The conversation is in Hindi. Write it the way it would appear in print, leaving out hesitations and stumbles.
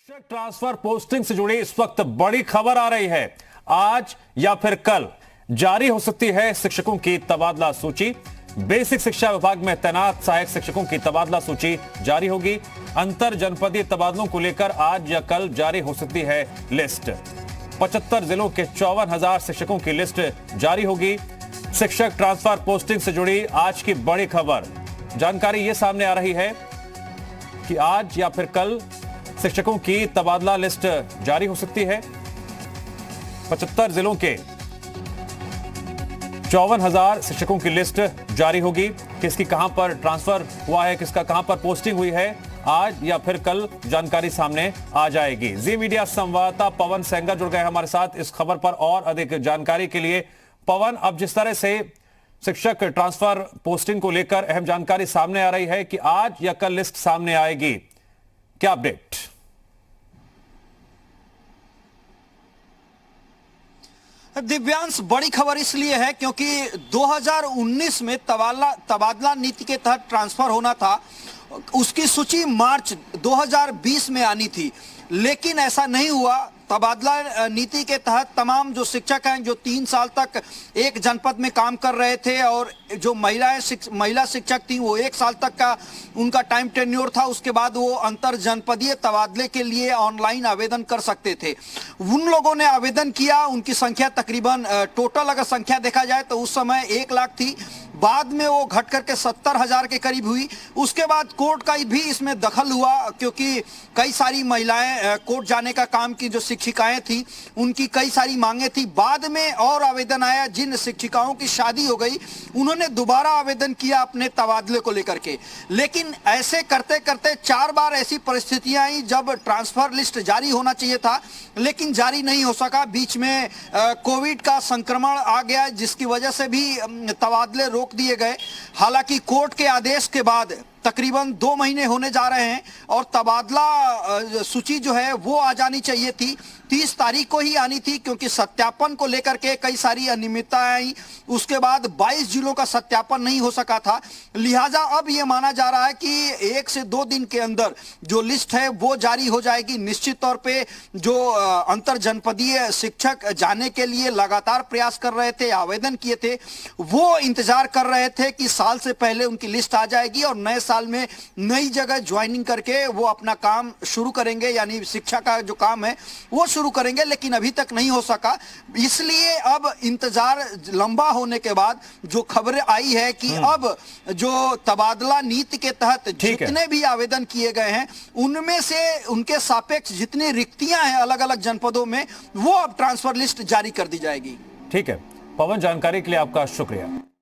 शिक्षक ट्रांसफर पोस्टिंग से जुड़ी इस वक्त बड़ी खबर आ रही है। आज या फिर कल जारी हो सकती है शिक्षकों की तबादला सूची। बेसिक शिक्षा विभाग में तैनात सहायक शिक्षकों की तबादला सूची जारी होगी। अंतर जनपदीय तबादलों को लेकर आज या कल जारी हो सकती है लिस्ट। 75 जिलों के 54,000 शिक्षकों की लिस्ट जारी होगी। शिक्षक ट्रांसफर पोस्टिंग से जुड़ी आज की बड़ी खबर, जानकारी यह सामने आ रही है कि आज या फिर कल शिक्षकों की तबादला लिस्ट जारी हो सकती है। 75 जिलों के 54,000 शिक्षकों की लिस्ट जारी होगी। किसकी कहां पर ट्रांसफर हुआ है, किसका कहां पर पोस्टिंग हुई है, आज या फिर कल जानकारी सामने आ जाएगी। जी मीडिया संवाददाता पवन सेंगर जुड़ गए हमारे साथ इस खबर पर और अधिक जानकारी के लिए। पवन, अब जिस तरह से शिक्षक ट्रांसफर पोस्टिंग को लेकर अहम जानकारी सामने आ रही है कि आज या कल लिस्ट सामने आएगी, क्या अपडेट? दिव्यांश, बड़ी खबर इसलिए है क्योंकि 2019 में तबादला नीति के तहत ट्रांसफर होना था। उसकी सूची मार्च 2020 में आनी थी, लेकिन ऐसा नहीं हुआ। तबादला नीति के तहत तमाम जो शिक्षक हैं जो 3 साल तक एक जनपद में काम कर रहे थे और जो महिला शिक्षक थी वो 1 साल तक का उनका टाइम टेन्योर था। उसके बाद वो अंतर जनपदीय तबादले के लिए ऑनलाइन आवेदन कर सकते थे। उन लोगों ने आवेदन किया, उनकी संख्या तकरीबन टोटल अगर संख्या देखा जाए तो उस समय 1 लाख थी। बाद में वो घट करके 70,000 के करीब हुई। उसके बाद कोर्ट का भी इसमें दखल हुआ क्योंकि कई सारी महिलाएं कोर्ट जाने का काम की जो शिक्षिकाएं थी उनकी कई सारी मांगे थी। बाद में और आवेदन आया, जिन शिक्षिकाओं की शादी हो गई उन्होंने दोबारा आवेदन किया अपने तबादले को लेकर के। लेकिन ऐसे करते करते 4 बार ऐसी परिस्थितियां आई जब ट्रांसफर लिस्ट जारी होना चाहिए था लेकिन जारी नहीं हो सका। बीच में कोविड का संक्रमण आ गया जिसकी वजह से भी तबादले रोक दिए गए। हालांकि कोर्ट के आदेश के बाद तकरीबन 2 महीने होने जा रहे हैं और तबादला सूची जो है वो आ जानी चाहिए थी। 30 तारीख को ही आनी थी क्योंकि सत्यापन को लेकर के कई सारी अनियमितताएं आई। उसके बाद 22 जिलों का सत्यापन नहीं हो सका था। लिहाजा अब यह माना जा रहा है कि 1 से 2 दिन के अंदर जो लिस्ट है वो जारी हो जाएगी। निश्चित तौर पे जो अंतर जनपदीय शिक्षक जाने के लिए लगातार प्रयास कर रहे थे, आवेदन किए थे, वो इंतजार कर रहे थे कि साल से पहले उनकी लिस्ट आ जाएगी और नए साल में नई जगह ज्वाइनिंग करके वो अपना काम शुरू करेंगे, यानी शिक्षा का जो काम है वो शुरू करेंगे। लेकिन अभी तक नहीं हो सका, इसलिए अब इंतजार लंबा होने के बाद जो खबरें आई है कि अब जो तबादला नीति के तहत जितने भी आवेदन किए गए हैं उनमें से उनके सापेक्ष जितनी रिक्तियां हैं अलग अलग जनपदों में वो अब ट्रांसफर लिस्ट जारी कर दी जाएगी। ठीक है पवन, जानकारी के लिए आपका शुक्रिया।